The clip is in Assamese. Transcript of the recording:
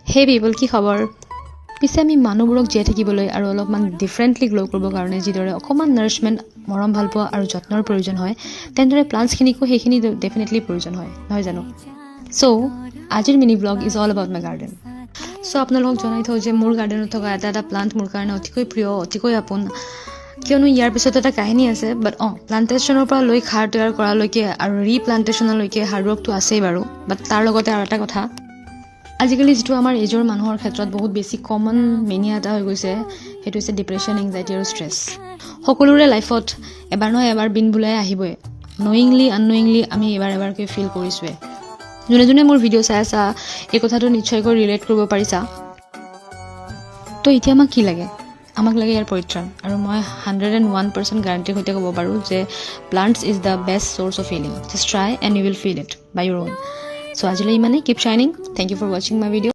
Hey people, কি খবৰ? পিছে আমি মানুহবোৰক জীয়াই থাকিবলৈ আৰু অলপমান ডিফাৰেণ্টলি গ্লো কৰিবৰ কাৰণে যিদৰে অকণমান নাৰিছমেণ্ট মৰম ভালপোৱা আৰু যত্নৰ প্ৰয়োজন হয় তেনেদৰে প্লাণ্টছখিনিকো সেইখিনি ডেফিনেটলি প্ৰয়োজন হয় নহয় জানো চ' আজিৰ mini blog is all about my garden so' আপোনালোকক জনাই থওঁ যে মোৰ গাৰ্ডেনত থকা এটা প্লাণ্ট মোৰ কাৰণে অতিকৈ প্ৰিয় অতিকৈ আপোন কিয়নো ইয়াৰ পিছত এটা কাহিনী আছে বাট প্লাণ্টেশ্যনৰ পৰা লৈ খাৰ তৈয়াৰ কৰালৈকে আৰু ৰিপ্লাণ্টেশ্যনলৈকে হাৰ্ডৱৰ্কটো আছেই বাৰু বাট তাৰ লগতে আৰু এটা কথা আজিকালি যিটো আমাৰ এজৰ মানুহৰ ক্ষেত্ৰত বহুত বেছি কমন মেনিয়া এটা হৈ গৈছে সেইটো হৈছে ডিপ্ৰেশ্যন এংজাইটি আৰু ষ্ট্ৰেছ সকলোৰে লাইফত এবাৰ নহয় এবাৰ বিন বুলাই আহিবই নয়িংলি আননয়িংলি আমি এবাৰকৈ ফিল কৰিছোঁৱে যোনে যোনে মোৰ ভিডিঅ' চাই আছা এই কথাটো নিশ্চয়কৈ ৰিলেট কৰিব পাৰিছা তো এতিয়া আমাক কি লাগে আমাক লাগে ইয়াৰ পৰিত্ৰাণ আৰু মই 101% গ্যাৰাণ্টিৰ সৈতে ক'ব পাৰোঁ যে plants is the best source of healing just try and U will feel it by Euro on চ' আজিলৈ ইমানেই কিপ শ্বাইনিং থেংক ইউ ফৰ ৱাচিং মাই ভিডিঅ'